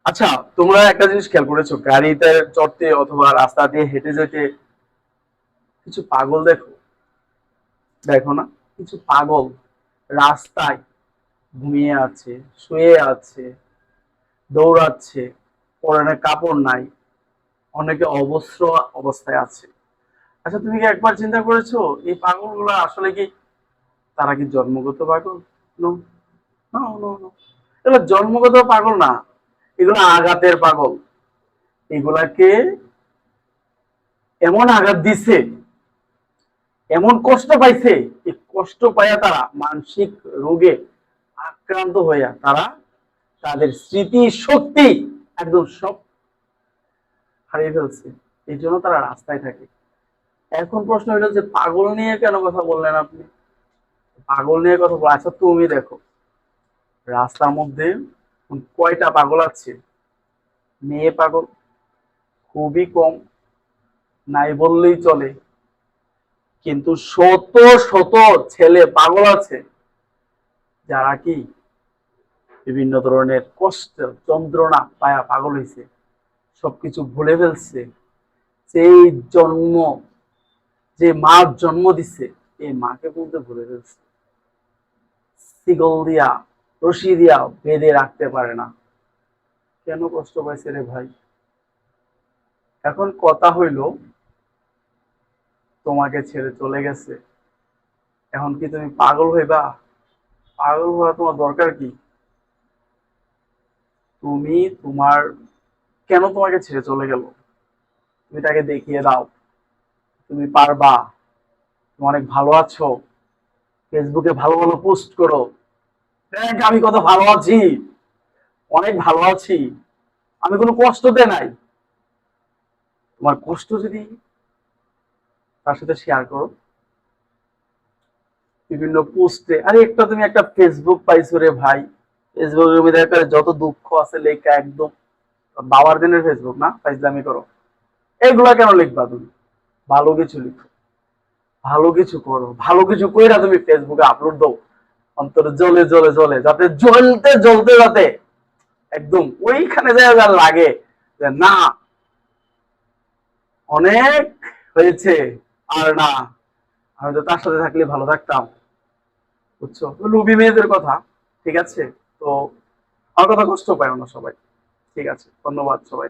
আচ্ছা, তোমরা একটা জিনিস খেয়াল করেছো, গাড়িতে চড়তে অথবা রাস্তা দিয়ে হেঁটে যেতে কিছু পাগল দেখো, দেখো না? কিছু পাগল রাস্তায় ঘুমিয়ে আছে, শুয়ে আছে, দৌড়াচ্ছে, পরনে কাপড় নাই, অনেকে অবস্ত্র অবস্থায় আছে। আচ্ছা, তুমি কি একবার চিন্তা করেছো এই পাগলগুলো আসলে কি, তারা কি জন্মগত পাগল? No, no, no, no. এগুলো জন্মগত পাগল না, এগুলো আঘাতের পাগল। এগুলাকে এমন আঘাত দিছে, এমন কষ্ট পাইছে, এই কষ্ট পাইয়া তারা মানসিক রোগে আক্রান্ত হইয়া তারা তাদের স্মৃতি শক্তি একদম সব হারিয়ে ফেলছে। এই জন্য তারা রাস্তায় থাকে। এখন প্রশ্ন হইল যে পাগল নিয়ে কেন কথা বললেন আপনি? পাগল নিয়ে কথা বল, আচ্ছা তুমি দেখো রাস্তার মধ্যে কয়টা পাগল আছে? মেয়ে পাগল খুবই কম, নাই বললেই চলে। কিন্তু শত শত ছেলে পাগল আছে যারা কি বিভিন্ন ধরনের কষ্ট যন্ত্রণা পায়া পাগল হয়েছে, সবকিছু ভুলে ফেলছে। সেই জন্ম, যে মা জন্ম দিচ্ছে এই মাকে বলতে ভুলে ফেলছে, শিকল দিয়া রশি দিয়া বেঁধে রাখতে পারে না। কেন কষ্ট পাইছে রে ভাই? এখন কথা হইল, তোমাকে ছেড়ে চলে গেছে, এখন কি তুমি পাগল হইবা? পাগল হওয়া তোমার দরকার কি? তুমি তোমার, কেন তোমাকে ছেড়ে চলে গেল তুমি তাকে দেখিয়ে দাও তুমি পারবা, তুমি অনেক ভালো আছো, ফেসবুকে ভালো ভালো পোস্ট করো, দেখ আমি কত ভালো আছি, অনেক ভালো আছি, আমি কোনো কষ্ট দেয় নাই। তোমার কষ্ট যদি তার সাথে শেয়ার করো বিভিন্ন পোস্টে, আরে একটা তুমি একটা ফেসবুক পাইছো রে ভাই, ফেসবুকের মধ্যে একটা যত দুঃখ আছে লেখা একদম, বাবার দিনের ফেসবুক না, ফাইজলামি করো। এগুলা কেন লিখবা তুমি? ভালো কিছু লিখো, ভালো কিছু করো, ভালো কিছু কইরা তুমি ফেসবুকে আপলোড দাও, অন্তরে জ্বলে জ্বলে জ্বলে, যাতে জ্বলতে জ্বলতে যাতে একদম ওইখানে যায় যা লাগে যে না, অনেক হয়েছে, আর না, আমি তো তার সাথে থাকলে ভালো থাকতাম। বুঝছো, লুবি মেয়েদের কথা। ঠিক আছে, তো আমার কথা কষ্ট পায় না সবাই। ঠিক আছে, ধন্যবাদ সবাই।